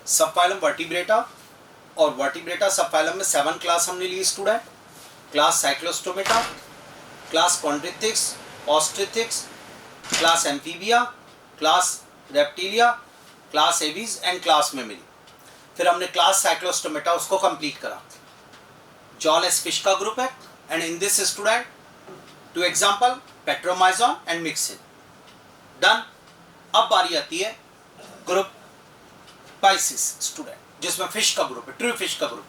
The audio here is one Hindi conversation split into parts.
सबफाइलम वर्टिब्रेटा, और वर्टिब्रेटा सबफाइलम में 7 क्लास हमने ली student. Class cyclostomata, class chondrichthyes, osteichthyes, class amphibia, class reptilia, class aves and class mammalia. फिर हमने क्लास साइक्लोस्टोमेटा उसको कंप्लीट करा। जॉलेस फिश का ग्रुप है, and in this student 2 example petromyzon and myxine. Done. अब बारी आती है ग्रुप पाइसिस स्टूडेंट, जिसमें फिश का ग्रुप है, ट्रू फिश का ग्रुप।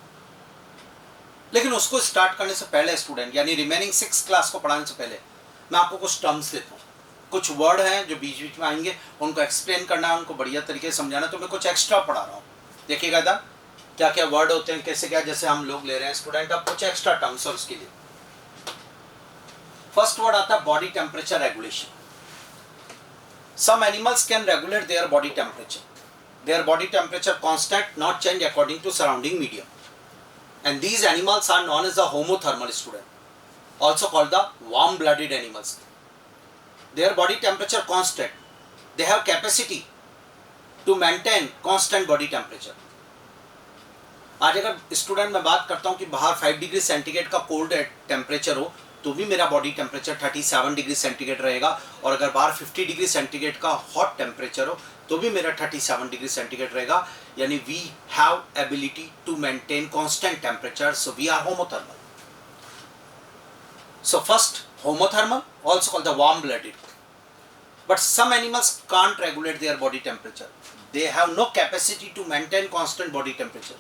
लेकिन उसको स्टार्ट करने से पहले स्टूडेंट, यानी रिमेनिंग 6 क्लास को पढ़ाने से पहले मैं आपको कुछ टर्म्स देता हूँ। कुछ वर्ड हैं जो बीच बीच में आएंगे, उनको एक्सप्लेन करना है, उनको बढ़िया तरीके से समझाना। तो मैं कुछ एक्स्ट्रा पढ़ा रहा हूँ। देखिएगा इधर क्या क्या वर्ड होते हैं, कैसे क्या, जैसे हम लोग ले रहे हैं स्टूडेंट अब कुछ एक्स्ट्रा टर्म्स और उसके लिए। फर्स्ट वर्ड आता है body temperature regulation. Some animals can regulate their body temperature, their body temperature constant, not change according to surrounding medium, and these animals are known as the homothermal student, also called the warm blooded animals. Their body temperature constant, they have capacity to maintain constant body temperature. आज अगर स्टूडेंट मैं बात करता हूँ कि बाहर 5 डिग्री सेंटीग्रेड का कोल्ड टेम्परेचर हो तो भी मेरा बॉडी टेम्परेचर 37 डिग्री सेंटीग्रेड रहेगा, और अगर बाहर 50 डिग्री सेंटीग्रेड का हॉट टेम्परेचर हो तो भी मेरा 37 डिग्री सेंटीग्रेड रहेगा। यानी we have ability to maintain constant temperature, so we are homothermal. So first homothermal, also called the warm blooded, but some animals can't regulate their body temperature. They have no capacity to maintain constant body temperature.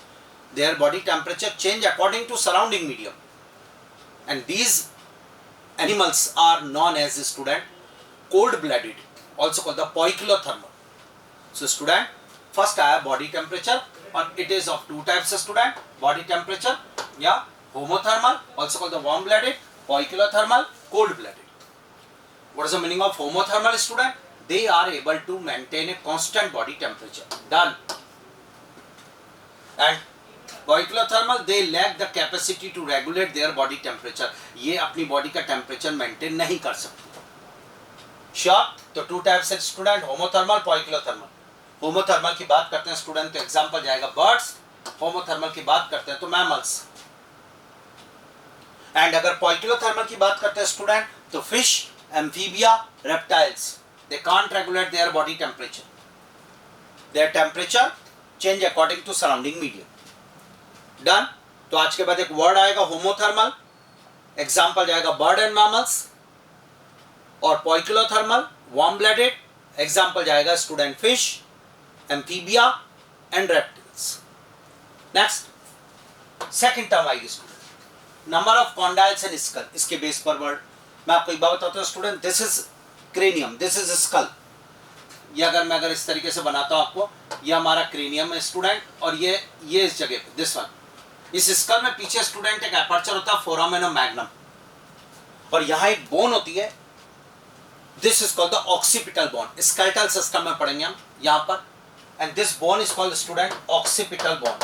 Their body temperature change according to surrounding medium, and these animals are known as student cold blooded, also called the poikilothermal. So student, first I have body temperature, and it is of 2 types student, body temperature, yeah, homothermal, also called the warm blooded, poikilothermal, cold blooded. What is the meaning of homothermal student? They are able to maintain a constant body temperature. Done. And poikilothermal, they lack the capacity to regulate their body temperature. ये अपनी बॉडी का टेम्परेचर मेंटेन नहीं कर सकते। श्योर? तो 2 टाइप्स है स्टूडेंट, होमोथर्मल, पोइकिलोथर्मल। होमोथर्मल की बात करते हैं स्टूडेंट तो एग्जांपल जाएगा बर्ड्स, होमोथर्मल की बात करते हैं तो मैमल्स, एंड अगर पोइकिलोथर्मल की बात करते हैं स्टूडेंट तो fish, amphibia, reptiles, they can't regulate their body temperature, their temperature change according to surrounding medium. Done. तो आज के बाद एक वर्ड आएगा होमोथर्मल, एग्जांपल जाएगा बर्ड एंड मैमल्स, और पोइकिलोथर्मल वार्म ब्लडेड, एग्जांपल जाएगा student fish, amphibia and reptiles. Next second term आएगी student number of condyles and skull. इसके बेस पर वर्ड मैं आपको एक बात बताता हूँ student, this is cranium, this is skull. ये अगर इस तरीके से बनाता हूँ आपको, ये हमारा क्रेनियम है स्टूडेंट, और ये इस जगह पे दिस वन, इस स्कल में पीछे स्टूडेंट एक एपर्चर होता है फोरामेन और मैग्नम, और यहाँ एक बोन होती है, this is called the occipital bone. Skeletal system में पढ़ेंगे हम यहाँ पर, and this bone is called student occipital bone.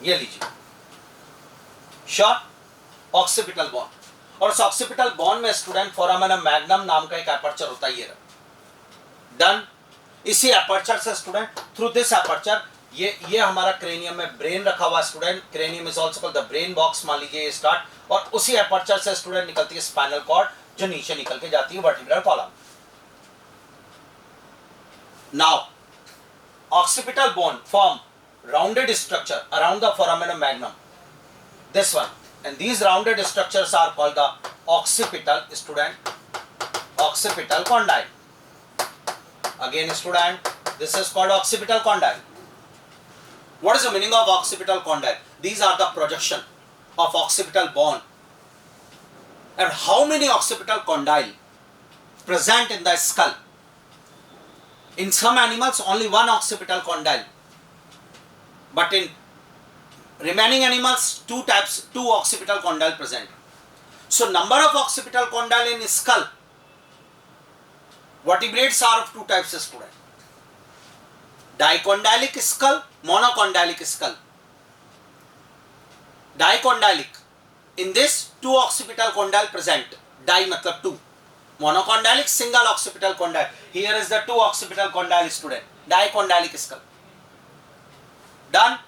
ये लीजिए, श्योर, ऑक्सीपिटल बोन। और उस ऑक्सीपिटल बोन में स्टूडेंट फोरामेन और मैग्नम नाम का एक एपर्चर होता है। ये डन। इसी एपर्चर से स्टूडेंट, थ्रू दिस एपर्चर, ये हमारा क्रेनियम में ब्रेन रखा हुआ student, cranium is also called the brain box, मान लीजिए ये स्टार्ट, और उसी एपर्चर से स्टूडेंट निकलती है स्पाइनल कॉर्ड जो नीचे निकल के जाती है vertebral column. Now occipital bone form rounded structure around the foramen और magnum, this one, and these rounded structures are called the occipital student, occipital condyle. Again student, this is called occipital condyle. What is the meaning of occipital condyle? These are the projection of occipital bone. And how many occipital condyle present in the skull? In some animals only one occipital condyle, but in remaining animals 2 types, 2 occipital condyle present. So number of occipital condyle in skull, vertebrates are of 2 types student, dicondylic skull, monocondylic skull. Dicondylic, in this 2 occipital condyle present, di मतलब 2, Monocondylic, single occipital condyle. Here is the two occipital condyle, student. Dicondylic skull. Done.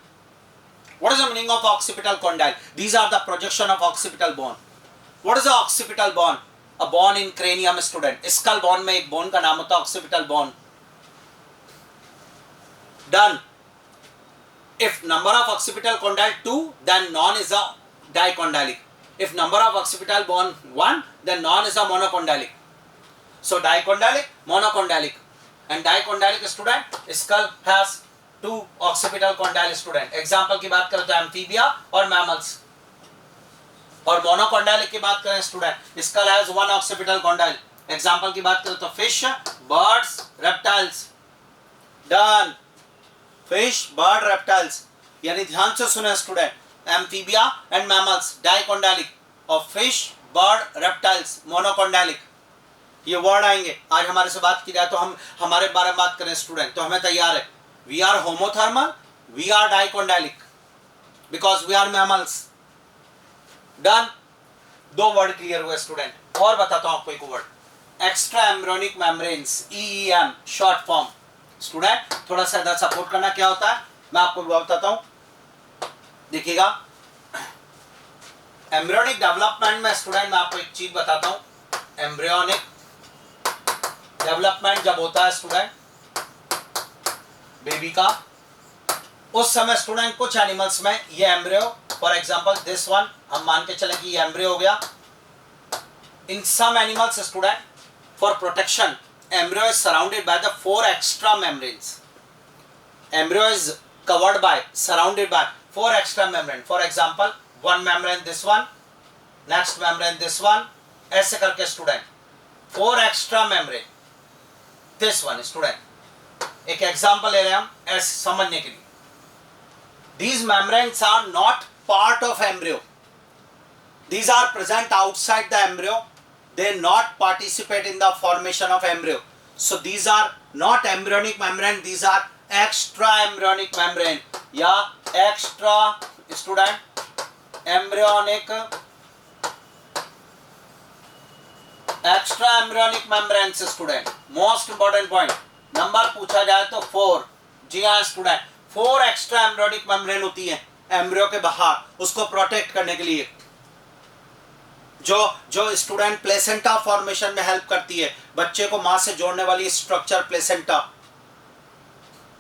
What is the meaning of occipital condyle? These are the projection of occipital bone. What is the occipital bone? A bone in cranium, student. Skull bone में एक bone का नाम होता है occipital bone. Done. If number of occipital condyle 2, then non is a dicondylic. If number of occipital bone 1, then non is a monocondylic. So dicondylic, monocondylic, and dicondylic student skull has two occipital condyle student. Example की बात करें तो amphibia और mammals. और monocondylic की बात करें student skull has one occipital condyle. Example की बात करें तो fish, birds, reptiles. Done. Fish, bird, reptiles. यानी ध्यान से सुने student. Amphibia and mammals dicondylic और fish, bird, reptiles monocondylic. ये वर्ड आएंगे. आज हमारे से बात की जाए तो हम हमारे बारे में बात करें स्टूडेंट तो हमें तैयार है. We are homothermal, we are dicondylic because we are mammals. Done. दो वर्ड क्लियर हुए स्टूडेंट. और बताता हूं आपको एक word. Extra embryonic membranes, EEM short form. Student थोड़ा सा इधर सपोर्ट करना. क्या होता है मैं आपको बताता हूं. देखिएगा एम्ब्रियोनिक डेवलपमेंट में स्टूडेंट मैं आपको एक चीज बताता हूं. एम्ब्रियोनिक डेवलपमेंट जब होता है स्टूडेंट बेबी का, उस समय स्टूडेंट कुछ एनिमल्स में ये embryo, for example this one, हम मान के चलें कि ये एम्ब्रियो हो गया. In some animals student for protection embryo is surrounded by the 4 extra membranes. Embryo is covered by, surrounded by 4 extra membrane. For example, one membrane this one, next membrane this one, ऐसे करके student 4 extra membrane. This one student. एक example ले रहे हैं हम ऐसे समझने के लिए. These membranes are not part of embryo. These are present outside the embryo. They not participate in the formation of embryo. So these are not embryonic membrane. These are extra embryonic membrane. या extra student embryonic extra embryonic membranes student. Most important point. Number पूछा जाए तो 4. जी हाँ स्टूडेंट 4 एक्स्ट्रा एम्ब्रियोनिक मेम्ब्रेन होती है एम्ब्रियो के बाहर उसको प्रोटेक्ट करने के लिए. जो स्टूडेंट प्लेसेंटा फॉर्मेशन में हेल्प करती है, बच्चे को मां से जोड़ने वाली structure placenta.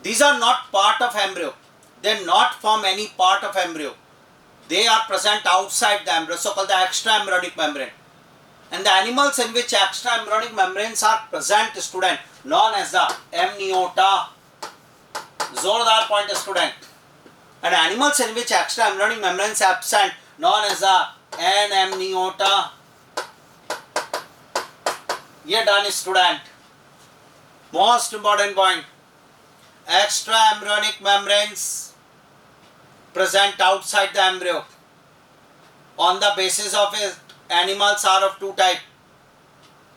These are not part of embryo. They not form any part of embryo. They are present outside the embryo, so called the extra embryonic membrane. And the animals in which extra embryonic membranes are present student known as the amniota. जोरदार point student. And animals in which extra embryonic membranes absent non as the anamniota. ये done student. Most important point. Extra embryonic membranes present outside the embryo. On the basis of it, animals are of two type.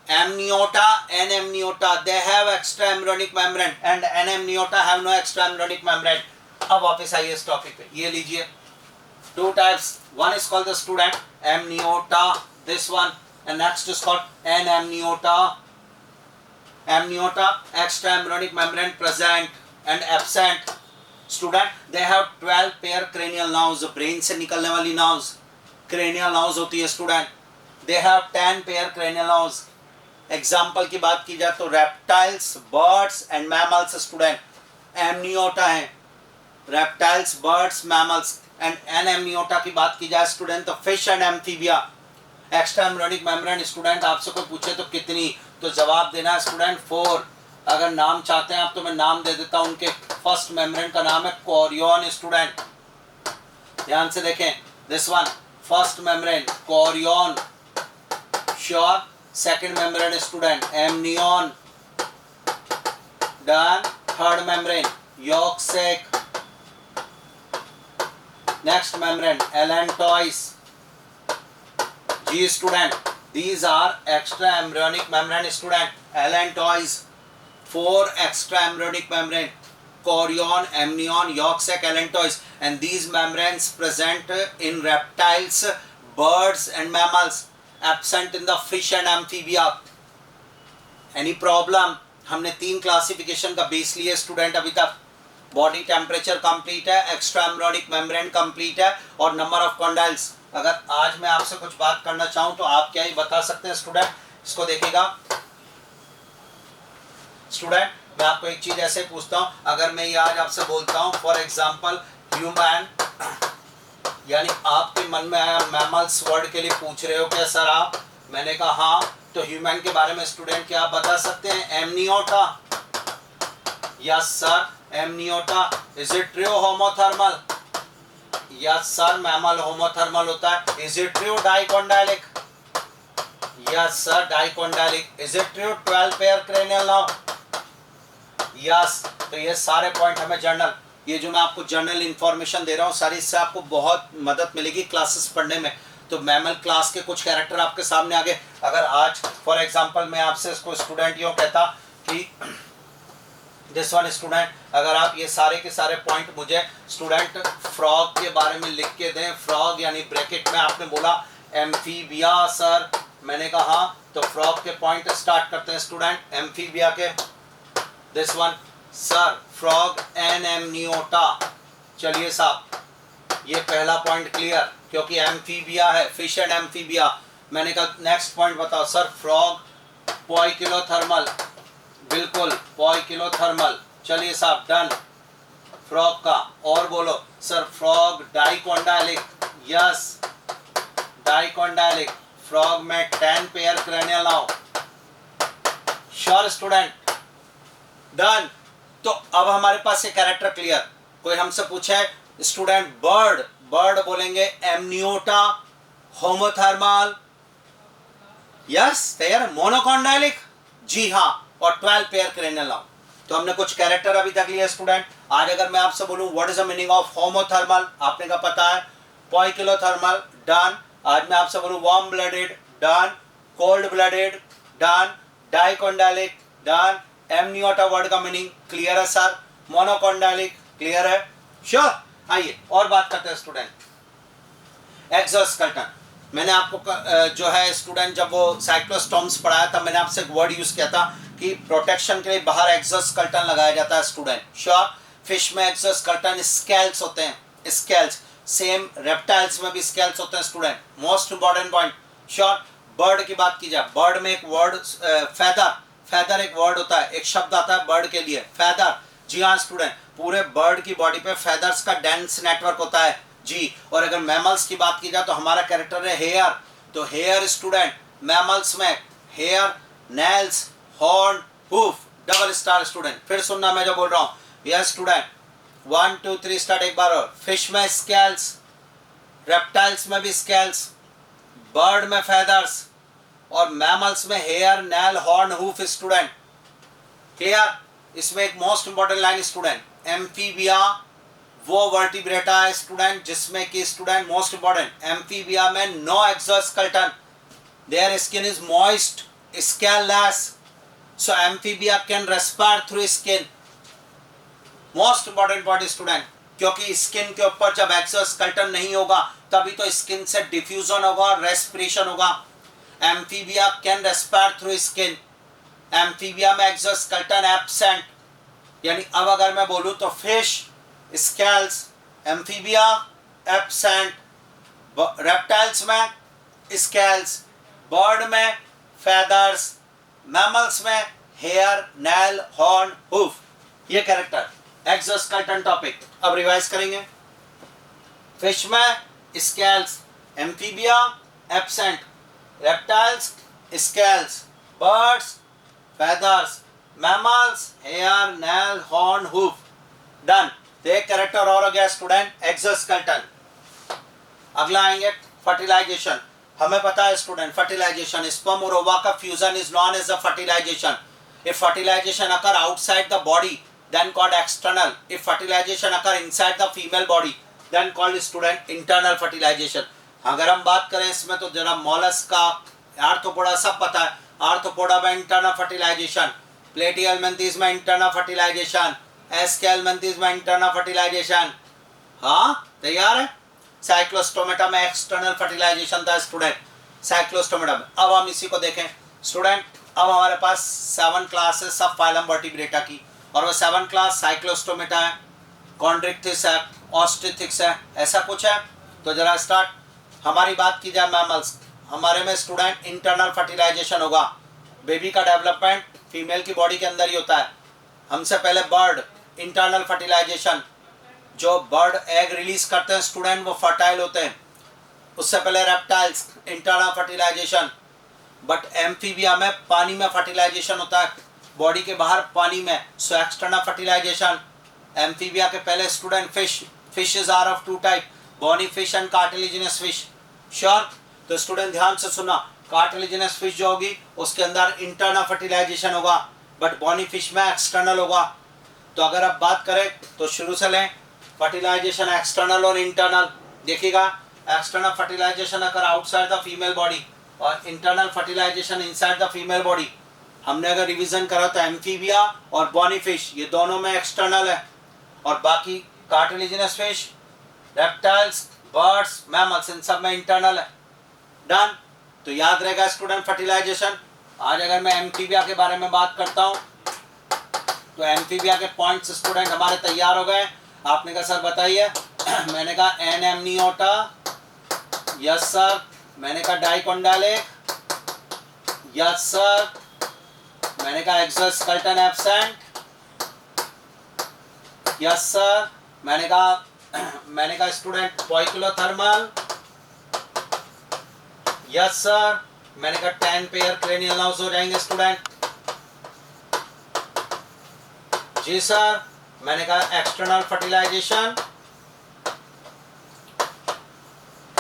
Amniota and amniota. They have extra embryonic membrane and anemniota have no extra embryonic membrane. अब वापस आइए इस टॉपिक पे. ये लीजिए two types. One is called the student amniota. This one and next is called anemniota. Amniota extra embryonic membrane present and absent. Student they have 12 pair cranial nerves. Brain से निकलने वाली nerves cranial nerves होती है student. They have 10 pair cranial nerves. Example की बात की जाए तो reptiles, birds and mammals student amniota है. reptiles, birds, mammals. And anemniota की बात की जाए स्टूडेंट तो fish and amphibia. Extra embryonic membrane student आपसे कोई पूछे तो कितनी, तो जवाब देना है स्टूडेंट 4. अगर नाम चाहते हैं आप तो मैं नाम दे देता हूं. उनके फर्स्ट मेम्ब्रेन का नाम है कोरियन स्टूडेंट. ध्यान से देखें. This one first membrane chorion. Sure. Second membrane student amnion. Done. Third membrane yolk sac. Next membrane allantois. जी student these are extra embryonic membrane student. Allantois 4 extra embryonic membrane. Chorion, amnion, yolk sac, allantois. And these membranes present in reptiles, birds and mammals. Absent in the fish and amphibia. Any problem? हमने 3 क्लासिफिकेशन का बेस लिया स्टूडेंट अभी तक। बॉडी टेम्परेचर कंप्लीट है, एक्स्ट्रा एम्ब्रियोनिक मेम्ब्रेन कंप्लीट है, और नंबर ऑफ कॉन्डाइल्स। अगर आज मैं आपसे कुछ बात करना चाहूं तो आप क्या ही बता सकते हैं स्टूडेंट? इसको देखिएगा स्टूडेंट, मैं आपको एक चीज ऐसे पूछता हूं, अगर मैं ये आज आपसे बोलता हूं फॉर एग्जांपल ह्यूमन, यानी आपके मन में आया मैमल्स वर्ड के लिए पूछ रहे हो क्या सर आप? मैंने कहा हाँ, तो ह्यूमन के बारे में स्टूडेंट क्या आप बता सकते हैं? Amniota. Yes sir, amniota. Is it true homothermal? Yes sir, mammal homothermal होता है। Is it true dicondylic? Yes sir, dicondylic. Is it true 12 pair cranial nerve? Yes. तो ये सारे पॉइंट हमें जर्नल, ये जो मैं आपको जर्नल इंफॉर्मेशन दे रहा हूँ सारी, इससे आपको बहुत मदद मिलेगी क्लासेस पढ़ने में। तो मैमल क्लास के कुछ कैरेक्टर आपके सामने आ गए। अगर आज फॉर एग्जांपल मैं आपसे इसको स्टूडेंट यूँ कहता कि दिस वन स्टूडेंट, अगर आप ये सारे के सारे पॉइंट मुझे स्टूडेंट फ्रॉग के बारे में लिख के दें। फ्रॉग यानी ब्रैकेट में आपने बोला एम्फीबिया सर, मैंने कहा हाँ, तो फ्रॉग के पॉइंट स्टार्ट करते हैं स्टूडेंट एम्फीबिया के। This one sir, frog an amniota. चलिए साहब, ये पहला पॉइंट क्लियर, क्योंकि एम्फीबिया है, फिश एंड एम्फीबिया। मैंने कहा नेक्स्ट पॉइंट बताओ सर। फ्रॉग पॉइकिलोथर्मल, बिल्कुल पॉइकिलोथर्मल। चलिए साहब, डन फ्रॉग का। और बोलो sir, frog dicondylic. Yes, dicondylic. Frog में 10 pair cranial now. Sure student, done. तो अब हमारे पास ये कैरेक्टर क्लियर। कोई हमसे पूछे स्टूडेंट बर्ड, बर्ड बोलेंगे एमनियोटा, होमोथर्मल। यस, तैयार। मोनोकॉन्डाइलिक, जी हाँ, और 12 पेयर क्रेनियल नाउ। तो हमने कुछ कैरेक्टर अभी तक लिए स्टूडेंट। आज अगर मैं आपसे बोलूं what is the meaning of homothermal, आपने का पता है। Poikilothermal, done. आज मैं आपसे बोलूं warm blooded, done. Cold blooded, done. Dicondylic, done. Amniota word का मीनिंग क्लियर है सर। मोनोकॉन्डाइलिक क्लियर है, श्योर। आइए और बात करते हैं स्टूडेंट एक्सोस्केलेटन। मैंने आपको जो है स्टूडेंट, जब वो साइक्लोस्टोम्स पढ़ाया था, मैंने आपसे एक वर्ड यूज किया था कि प्रोटेक्शन के लिए बाहर एक्सोस्केलेटन लगाया जाता है स्टूडेंट, श्योर। फिश में एक्सोस्केलेटन स्केल्स होते हैं, स्केल्स। सेम रेप्टाइल्स में भी स्केल्स होते हैं student. Most important point, sure. Bird की बात की जाए, बर्ड में एक वर्ड फेदर, फेदर एक वर्ड होता है, एक शब्द आता है बर्ड के लिए, फेदर। जी हाँ स्टूडेंट, पूरे बर्ड की बॉडी पे फेदर्स का डेंस नेटवर्क होता है जी। और अगर मैमल्स की बात की जाए तो हमारा कैरेक्टर है हेयर। तो हेयर स्टूडेंट, मैमल्स में hair, nails, horn, hoof, double star student. फिर सुनना मैं जो बोल रहा हूँ। यस स्टूडेंट, 1 2 3 स्टार्ट एक बार और। फिश में स्केल्स, रेप्टाइल्स में भी स्केल्स, बर्ड में फेदर्स, और मैमल्स में hair, nail, horn, hoof student, clear. इसमें एक most important line student, amphibia वो वर्टिब्रेटा है स्टूडेंट जिसमें कि स्टूडेंट मोस्ट इंपॉर्टेंट, एम्फीबिया में no exoskeleton, their skin is moist, scaleless, so amphibia can respire through skin. Most important point student, क्योंकि स्किन के ऊपर जब एक्सोस्केलेटन नहीं होगा तभी तो स्किन से डिफ्यूजन होगा और रेस्पिरेशन होगा। Amphibia can respire through skin. Amphibia में एक्सोस्केलेटन एब्सेंट, यानी अब अगर मैं बोलूं तो fish scales, amphibia absent, reptiles में स्केल्स, बर्ड में फेदर्स, मैमल्स में हेयर, नेल, हॉर्न, हूफ। ये कैरेक्टर एक्सोस्केलेटन टॉपिक। अब रिवाइज करेंगे। फिश में scales, amphibia absent, reptiles scales, birds feathers, mammals hair, nail, horn, hoof, done. तो एक कैरेक्टर और हो गया स्टूडेंट एक्सोस्केलेटन। अगला आएंगे फर्टिलाइजेशन। हमें पता है स्टूडेंट फर्टिलाइजेशन, स्पर्म और ओवा का fusion is known as a fertilization. If fertilization occur outside the body then called external. If fertilization occur inside the female body then called student internal fertilization. अगर हम बात करें इसमें तो जरा मॉलस्क का, आर्थ्रोपोडा सब पता है। आर्थ्रोपोडा में इंटरनल फर्टिलाइजेशन, प्लेटिहेल्मिन्थेस में इंटरनल फर्टिलाइजेशन, एस्केल्मिन्थेस में इंटरनल फर्टिलाइजेशन। हाँ तैयार है। साइक्लोस्टोमेटा में एक्सटर्नल फर्टिलाइजेशन था स्टूडेंट, साइक्लोस्टोमेटा में। अब हम इसी को देखें स्टूडेंट, अब हमारे पास 7 क्लास है सब फाइलम वर्टिब्रेटा की, और वो 7 क्लास साइक्लोस्टोमेटा है, कॉन्ड्रिक्थिस है, ऑस्ट्रिथिक्स है, ऐसा कुछ है। तो जरा स्टार्ट हमारी बात की जाए मैमल्स, हमारे में स्टूडेंट इंटरनल फर्टिलाइजेशन होगा। बेबी का डेवलपमेंट फीमेल की बॉडी के अंदर ही होता है। हमसे पहले बर्ड इंटरनल फर्टिलाइजेशन, जो बर्ड एग रिलीज करते हैं स्टूडेंट वो फर्टाइल होते हैं। उससे पहले reptiles internal fertilization, but amphibia में पानी में फर्टिलाइजेशन होता है, बॉडी के बाहर पानी में, सो एक्सटर्नल फर्टिलाइजेशन। एम्फीबिया के पहले student fishes are of 2 type, bony fish and cartilaginous fish. Sure? तो स्टूडेंट ध्यान से सुना, कार्टिलेजिनस फिश जो होगी उसके अंदर इंटरनल फर्टिलाइजेशन होगा, बट बॉनी फिश में एक्सटर्नल होगा। तो अगर आप बात करें तो शुरू से लें, फर्टिलाइजेशन एक्सटर्नल और इंटरनल। देखिएगा, एक्सटर्नल फर्टिलाइजेशन अगर आउटसाइड द फीमेल बॉडी और internal fertilization inside the female body. हमने अगर रिवीजन करा तो एम्फीबिया और बॉनी फिश ये दोनों में एक्सटर्नल है, और बाकी cartilaginous fish, reptiles, birds, mammals इन सब में इंटरनल है। डन? तो याद रहेगा स्टूडेंट फर्टिलाइजेशन। आज अगर मैं एम्फीबिया के बारे में बात करता हूँ तो एम्फीबिया के पॉइंट्स स्टूडेंट हमारे तैयार हो गए। आपने कहा सर बताइए मैंने कहा एन एमनियोटा, यस सर। मैंने कहा डाइकोंडालिक, यस सर। मैंने कहा एक्सोस्केलेटन एब्सेंट, यस सर। मैंने कहा स्टूडेंट पॉइक्लोथर्मल, यस सर। मैंने कहा 10 पेयर क्रेनियल नर्व्स हो जाएंगे स्टूडेंट, जी सर। मैंने कहा एक्सटर्नल फर्टिलाइजेशन,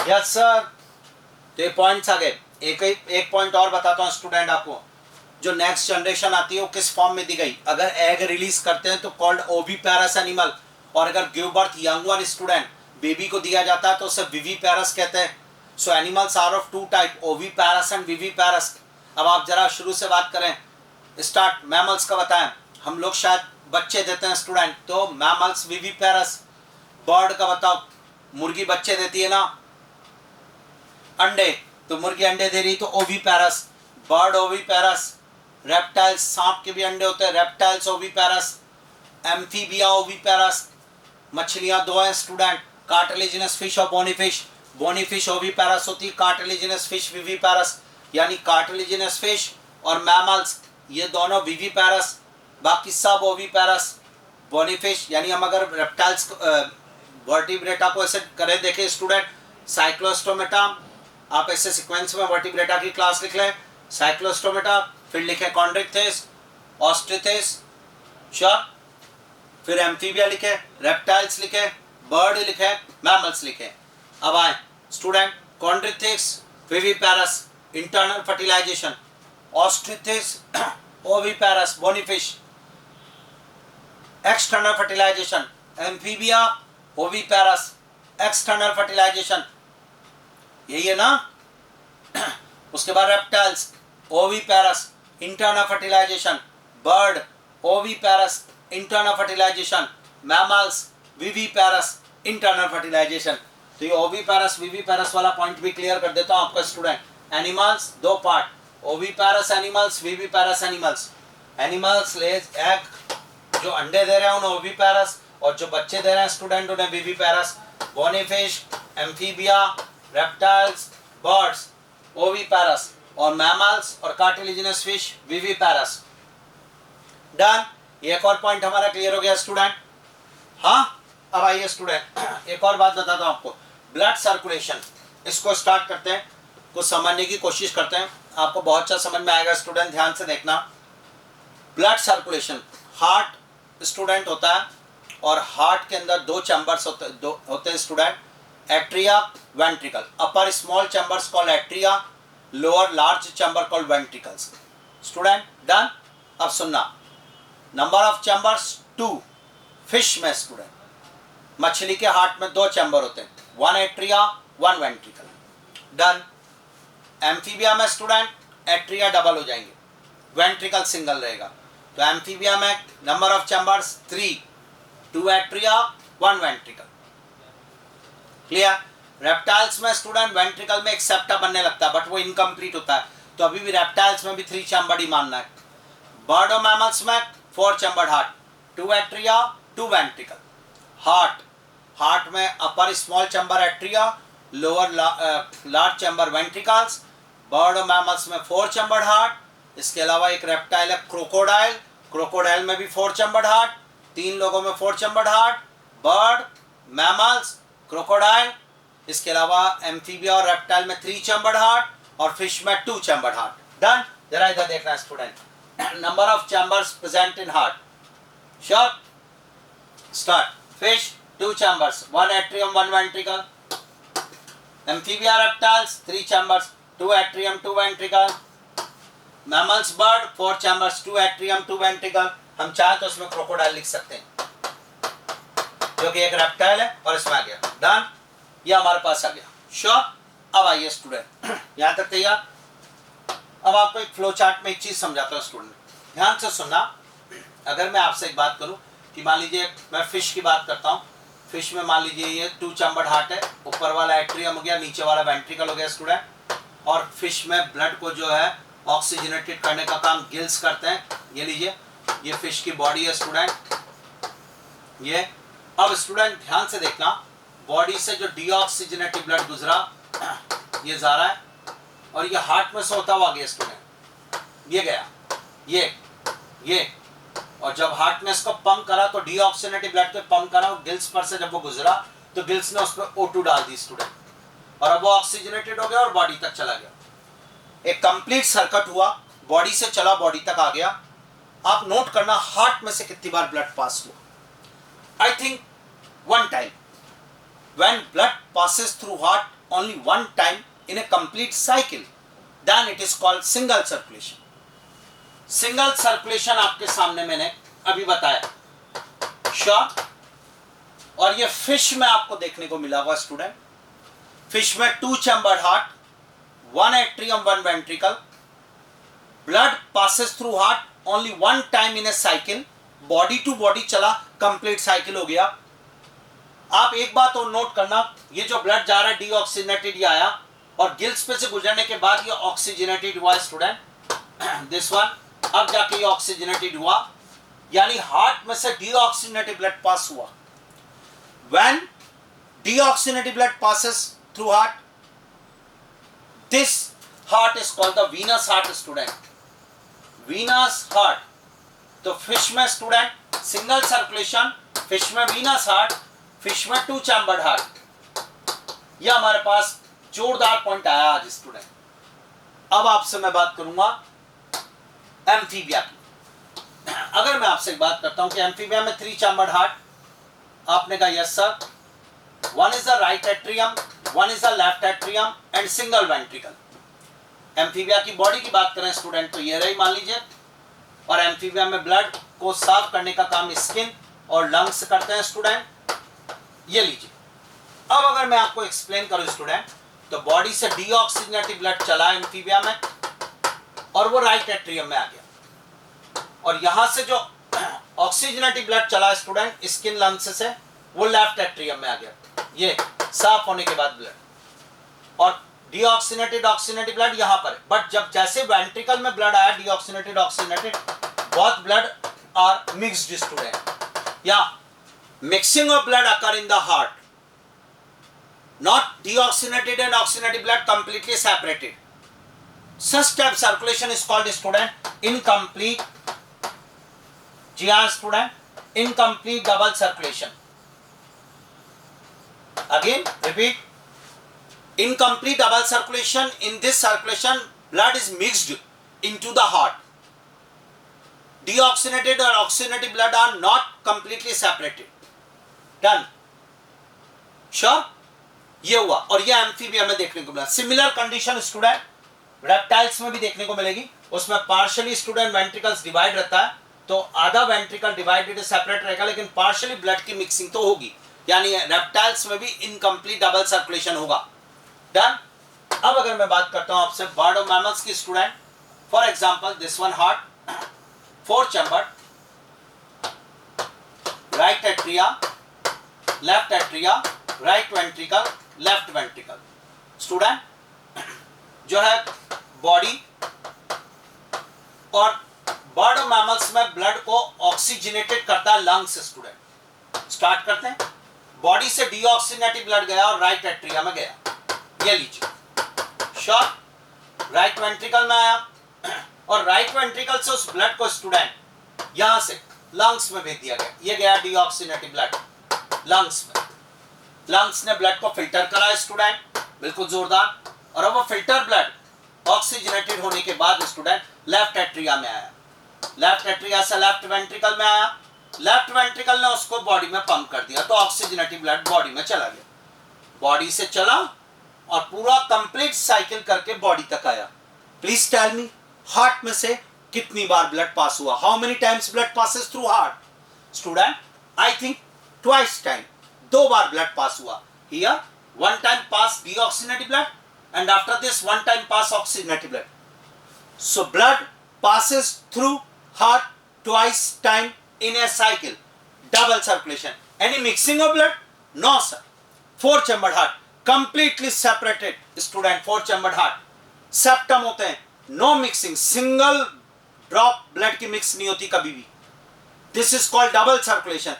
यस सर। तो ये पॉइंट्स आ गए। एक पॉइंट और बताता हूँ स्टूडेंट आपको, जो नेक्स्ट जनरेशन आती है वो किस फॉर्म में दी गई। अगर एग रिलीज करते हैं तो कॉल्ड ओविपेरस एनिमल, और अगर give birth young one student baby को दिया जाता है तो उसे विविपेरस कहते हैं। So animals are of 2 type, oviparous and viviparous. अब आप जरा शुरू से बात करें, स्टार्ट मैमल्स का बताएं। हम लोग शायद बच्चे देते हैं स्टूडेंट, तो मैमल्स विविपेरस। बर्ड का बताओ, मुर्गी बच्चे देती है ना, अंडे, तो मुर्गी अंडे दे रही तो ओविपेरस, बर्ड ओविपेरस। रेप्टाइल्स, सांप के भी अंडे होते हैं, रेप्टाइल्स ओविपेरस। एम्फीबिया ओविपेरस, मछलियां 2 हैं स्टूडेंट, कार्टिलेजिनस फिश और bony fish. Bony fish oviparous होती, कार्टिलेजिनस फिश विविपेरस। यानी कार्टिलेजिनस फिश और मैमल्स ये दोनों विविपेरस, बाकी सब ओविपेरस। बोनी फिश यानी हम अगर रेप्टाइल्स वर्टिब्रेटा को ऐसे करें, देखें स्टूडेंट, साइक्लोस्टोमेटा, आप ऐसे सीक्वेंस में वर्टिब्रेटा की क्लास लिख लें, साइक्लोस्टोमेटा, फिर लिखे कॉन्ड्रिक्थिस, ऑस्ट्रिथिस, श्योर। फिर एम्फीबिया लिखे, रेप्टाइल्स लिखे, बर्ड लिखे, मैमल्स लिखे। अब आए student, chondrichthyes viviparous internal fertilisation, osteichthyes oviparous bony fish external fertilisation, amphibia oviparous external fertilisation, यही है ना। उसके बाद reptiles oviparous internal fertilisation, bird oviparous internal fertilisation, mammals viviparous internal fertilisation. तो ये ओविपेरस विविपेरस वाला पॉइंट भी क्लियर कर देता हूं आपका student. Animals 2 part, oviparous animals, viviparous animals. Animals लेज एग, जो अंडे दे रहे हैं उन्हें ओविपेरस, और जो बच्चे दे रहे हैं स्टूडेंट उन्हें viviparous. Bony fish, amphibia, reptiles, birds oviparous, और मैमल्स और कार्टिलेजिनस फिश विविपेरस। डन? एक और पॉइंट हमारा क्लियर हो गया स्टूडेंट। हाँ, अब आइए स्टूडेंट एक और बात बताता हूं आपको, ब्लड सर्कुलेशन। इसको स्टार्ट करते हैं, कुछ समझने की कोशिश करते हैं, आपको बहुत अच्छा समझ में आएगा स्टूडेंट, ध्यान से देखना। ब्लड सर्कुलेशन, हार्ट स्टूडेंट होता है, और हार्ट के अंदर 2 चैम्बर्स होते हैं student, atria, ventricle. Upper small chambers called atria, lower large chamber called ventricles. Student done? अब सुनना, नंबर ऑफ चैम्बर्स 2 फिश में स्टूडेंट, मछली के हार्ट में 2 चैम्बर होते हैं, 1 एट्रिया 1 वेंट्रिकल। डन? एम्फीबिया में स्टूडेंट एट्रिया डबल हो जाएंगे, वेंट्रिकल सिंगल रहेगा। तो एम्फीबिया में number of chambers 3, 2 atria 1 ventricle. Clear? Reptiles में स्टूडेंट वेंट्रिकल में एक सेप्टा बनने लगता है, बट वो इनकम्प्लीट होता है, तो अभी भी रेप्टाइल्स में भी 3 चैम्बर्ड ही मानना है। बर्ड और मैमल्स में 4 chambered heart, 2 atria, 2 ventricle. Heart में upper small chamber atria, lower large chamber ventricles. Bird और मैमल्स में 4 चैम्बर्ड हार्ट। इसके अलावा एक रेप्टाइल है क्रोकोडाइल में भी 4 चैम्बर्ड हार्ट। 3 लोगों में 4 chambered heart, bird, mammals, crocodile. इसके अलावा एम्फीबिया और रेप्टाइल में 3 चैम्बर्ड हार्ट और फिश में 2 चैम्बर्ड हार्ट। डन। जरा इधर देखना student, number of chambers present in heart. Sure, start. Fish 2 chambers, 1 atrium, 1 ventricle. Amphibia reptiles 3 chambers, 2 atrium, 2 ventricle. Mammals bird 4 chambers, 2 atrium, 2 ventricle. हम चाहे तो इसमें क्रोकोडाइल लिख सकते हैं जो कि एक रेप्टाइल है और इसमें आ गया। डन, ये हमारे पास आ गया। श्योर। अब आइए स्टूडेंट, यहां तक तैयार। अब आपको एक फ्लो चार्ट में एक चीज समझाता हूँ स्टूडेंट, ध्यान से सुनना। अगर मैं आपसे एक बात करूं कि मान लीजिए मैं फिश की बात करता हूं, फिश में मान लीजिए ये 2 चैम्बर्ड हार्ट है, ऊपर वाला एट्रियम हो गया, नीचे वाला वेंट्रिकल हो गया स्टूडेंट। और फिश में ब्लड को जो है ऑक्सीजनेटेड करने का काम गिल्स करते हैं। ये लीजिए, ये फिश की बॉडी है स्टूडेंट, ये। अब स्टूडेंट ध्यान से देखना, बॉडी से जो डीऑक्सीजनेटेड ब्लड गुजरा ये जा रहा है और ये हार्ट में से होता हुआ गया स्टूडेंट, ये गया, ये और जब हार्ट ने इसको पंप करा तो डीऑक्सीजनेटेड ब्लड को पंप करा और गिल्स पर से जब वो गुजरा तो गिल्स ने उस पर O2 डाल दी स्टूडेंट और अब वो ऑक्सीजनेटेड हो गया और बॉडी तक चला गया। एक कंप्लीट सर्किट हुआ, बॉडी से चला बॉडी तक आ गया। आप नोट करना हार्ट में से कितनी बार ब्लड पास हुआ। I think 1 time. When blood passes through heart only 1 time in a complete cycle, then it is called single circulation. Single circulation आपके सामने मैंने अभी बताया। श्योर। और ये फिश में आपको देखने को मिला हुआ स्टूडेंट, फिश में 2 chambered heart, 1 atrium, 1 ventricle. Blood passes through heart only 1 time in a cycle, body to body चला, कंप्लीट साइकिल हो गया। आप एक बात और नोट करना, ये जो ब्लड जा रहा है डीऑक्सीजनेटेड ही आया और गिल्स पे से गुजरने के बाद ये ऑक्सीजनेटेड हुआ स्टूडेंट, दिस वन। अब जाके ये ऑक्सीजनेटेड हुआ, यानी हार्ट में से डीऑक्सीजनेटेड ब्लड पास हुआ। When deoxygenated blood passes through heart, this heart is called the venous heart student, venous heart. तो फिश में स्टूडेंट सिंगल सर्कुलेशन, फिश में वीनस हार्ट, फिश में 2 चैम्बर्ड हार्ट। यह हमारे पास जोरदार पॉइंट आया आज स्टूडेंट। अब आपसे मैं बात करूंगा एम्फीबिया की। अगर मैं आपसे एक बात करता हूं कि एम्फीबिया में 3 चैम्बर्ड हार्ट, आपने कहा yes sir. 1 is the right atrium, 1 is the left atrium and single ventricle. Amphibia की बॉडी की बात करें स्टूडेंट तो ये रही मान लीजिए, और एम्फीबिया में ब्लड को साफ करने का काम स्किन और लंग्स करते हैं स्टूडेंट, ये लीजिए। अब अगर मैं आपको एक्सप्लेन करूं स्टूडेंट, तो बॉडी से डीऑक्सीजनेटेड ब्लड चला एम्फीबिया में और वो राइट एट्रियम में आ गया, और यहां से जो ऑक्सीजनेटेड ब्लड चला स्टूडेंट स्किन लंग्स से, वो लेफ्ट एट्रियम में आ गया, ये साफ होने के बाद ब्लड। और डीऑक्सीजनेटेड ऑक्सीजनेटेड ब्लड यहां पर, बट जब जैसे वेंट्रिकल में ब्लड आया deoxygenated oxygenated, both blood are mixed student. Yeah, mixing of blood occur in the heart, not deoxygenated and oxygenated blood completely separated. Such type circulation is called student incomplete. जी हाँ student, incomplete double circulation. Again repeat, incomplete double circulation. In this circulation blood is mixed into the heart. Deoxygenated or oxygenated blood are not completely separated. Done. Sure? ये हुआ, और ये एम्फीबिया में देखने को मिला। सिमिलर कंडीशन स्टूडेंट रेप्टाइल्स में भी देखने को मिलेगी। उसमें पार्शियली स्टूडेंट वेंट्रिकल्स डिवाइड रहता है, तो आधा वेंट्रिकल डिवाइडेड सेपरेट रहेगा, लेकिन पार्शियली ब्लड की मिक्सिंग तो होगी, यानी रेप्टाइल्स में भी इनकम्प्लीट डबल सर्कुलेशन होगा। डन। अब अगर मैं बात करता हूं आपसे बर्ड और मैमल्स की student, for example this one heart, 4 chambered, right atria, left atria, right ventricle, left ventricle. Student जो है बॉडी और बर्ड और मैमल्स में ब्लड को ऑक्सीजनेटेड करता है लंग्स। स्टूडेंट स्टार्ट करते हैं। बॉडी से डीऑक्सीजनेटेड ब्लड गया और राइट एट्रिया में गया, ये लीजिए शॉट राइट वेंट्रिकल में आया और राइट वेंट्रिकल से उस ब्लड को स्टूडेंट यहां से लंग्स में भेज दिया गया, ये गया डीऑक्सीजनेटेड ब्लड लंग्स में। लंग्स ने ब्लड को फिल्टर करा स्टूडेंट, बिल्कुल जोरदार, और अब वो फिल्टर ब्लड ऑक्सीजनेटेड होने के बाद स्टूडेंट लेफ्ट एट्रिया में आया, लेफ्ट एट्रिया से लेफ्ट वेंट्रिकल में आया, लेफ्ट वेंट्रिकल ने उसको बॉडी में पंप कर दिया तो ऑक्सीजनेटेड ब्लड बॉडी में चला गया, बॉडी से चला और पूरा कंप्लीट साइकिल करके बॉडी तक आया। प्लीज टेल मी हार्ट में से कितनी बार ब्लड पास हुआ? How many times blood passes through heart? Student I think twice time, 2 बार ब्लड पास हुआ। Here one time pass deoxygenated blood and after this one time pass oxygenated blood. So blood passes through heart twice time in a cycle, double circulation. Any mixing of blood? No sir. 4 chambered heart, completely separated student, 4 chambered heart. Septum होते हैं, no mixing, single drop blood की mix नहीं होती कभी भी. This is called double circulation.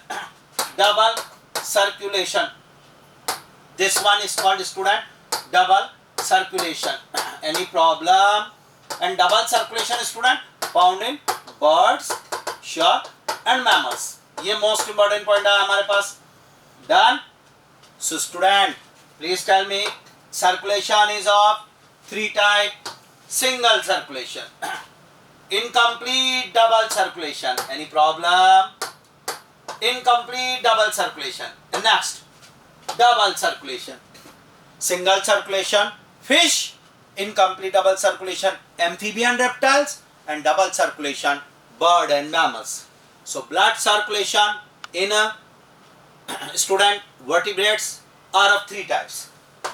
Double circulation. This one is called student double circulation. Any problem? And double circulation student found in birds, shark and mammals. ये most important point है हमारे पास. Done. So student, please tell me circulation is of 3 type. Single circulation, incomplete double circulation. Any problem? Incomplete double circulation. And next, double circulation. Single circulation, fish. Incomplete double circulation, amphibian reptiles. And double circulation, bird and mammals. So blood circulation in a student vertebrates are of 3 types.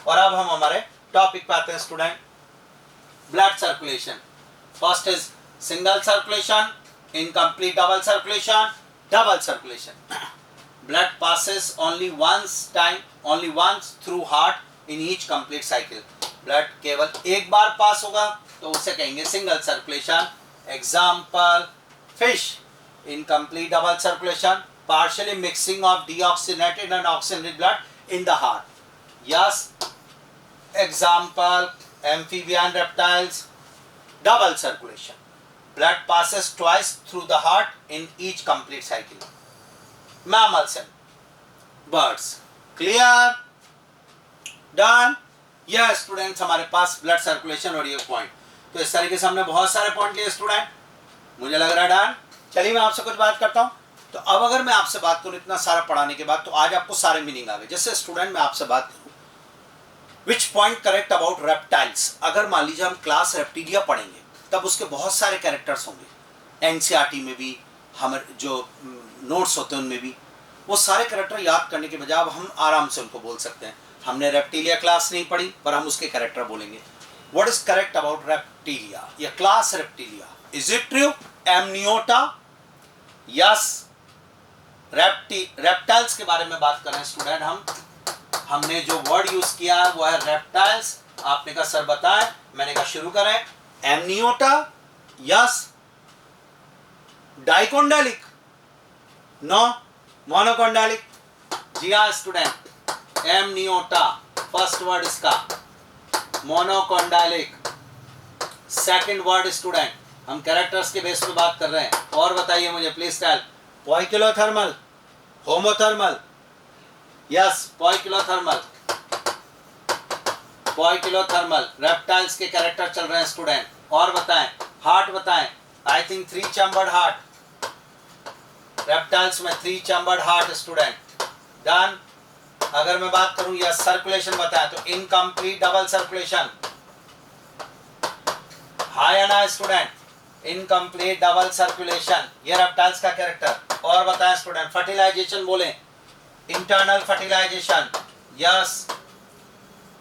और अब हम हमारे टॉपिक पे आते हैं student. Blood circulation. First is single circulation, incomplete double circulation, double circulation. Blood passes only once through heart in each complete cycle. Blood केवल एक बार पास होगा तो उसे कहेंगे single circulation. Example, fish. Incomplete double circulation, partially mixing of deoxygenated and oxygenated blood in the heart. Yes. Example, amphibian reptiles, double circulation. Blood passes twice through the heart in each complete cycle. Mammals and birds. Clear? Done? यह स्टूडेंट्स हमारे पास ब्लड सर्कुलेशन और ये पॉइंट. तो इस तरीके से हमने बहुत सारे पॉइंट लिए स्टूडेंट. मुझे लग रहा है डन. चलिए मैं आपसे कुछ बात करता हूँ. तो अब अगर मैं आपसे बात करूँ इतना सारा पढ़ाने के बाद तो आज आपको सारे मीनिंग आ गए. जैसे स्टूडेंट मैं आपसे बात करूँ which point correct about reptiles. अगर मान लीजिए हम क्लास रेप्टिलिया पढ़ेंगे तब उसके बहुत सारे कैरेक्टर्स होंगे. एनसीईआरटी में भी हमारे जो नोट्स होते हैं उनमें भी वो सारे कैरेक्टर याद करने के बजाय अब हम आराम से उनको बोल सकते हैं. हमने रेप्टिलिया क्लास नहीं पढ़ी पर हम उसके कैरेक्टर बोलेंगे. What is correct about reptilia या class reptilia? Is it true? Amniota. Yes. Reptiles के बारे में बात कर रहे हैं स्टूडेंट. हमने जो वर्ड यूज किया वो है रेप्टाइल्स. आपने कहा सर बताएं. मैंने कहा शुरू करें. एमनियोटा. यस. डाइकोंडालिक. नो. मोनोकोंडालिक. जी हाँ स्टूडेंट. एमनियोटा फर्स्ट वर्ड इसका. मोनोकोंडालिक सेकंड वर्ड स्टूडेंट. हम कैरेक्टर्स के बेस पे बात कर रहे हैं. और बताइए मुझे प्लीज टेल. पॉइकिलोथर्मल. होमोथर्मल. यस. पॉइकिलोथर्मल. पॉइकिलोथर्मल रेप्टाइल्स के कैरेक्टर चल रहे हैं स्टूडेंट. और बताएं. हार्ट बताएं. I think 3 chambered heart. Reptiles में 3 चैम्बर्ड हार्ट स्टूडेंट. डन. अगर मैं बात करूं या सर्कुलेशन बताएं तो incomplete double circulation. High and high student. Incomplete double circulation. ये रेप्टाइल्स का कैरेक्टर. और बताएं स्टूडेंट. फर्टिलाइजेशन बोले. Internal fertilization. Yes.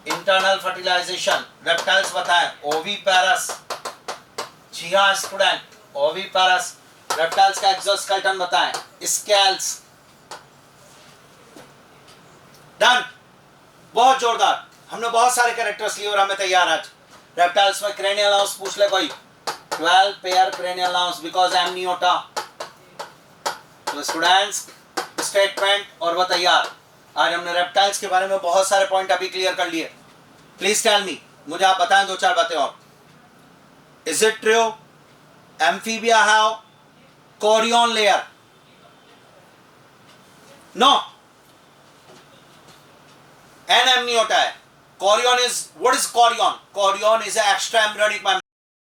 Internal fertilization. Reptiles बताएं. ओवीपेरस. जी हाँ स्टूडेंट. ओवीपेरस. रेप्टाइल्स का एक्सोस्केलेटन बताएं. स्केल्स. डन. बहुत जोरदार. हमने बहुत सारे कैरेक्टर्स लिए और हमें तैयार आज. रेप्टाइल्स में क्रेनियल हाउस पूछ ले कोई. 12 pair cranial nerves because amniota. तो स्टूडेंट्स स्टेटमेंट और बताइए, आज हमने रेप्टाइल्स के बारे में बहुत सारे पॉइंट अभी क्लियर कर लिए. प्लीज टेल मी, मुझे आप बताएं दो चार बातें और. Is it true amphibia have chorion layer? No. An amniota है. Chorion is, what is chorion? Chorion is an extra embryonic membrane.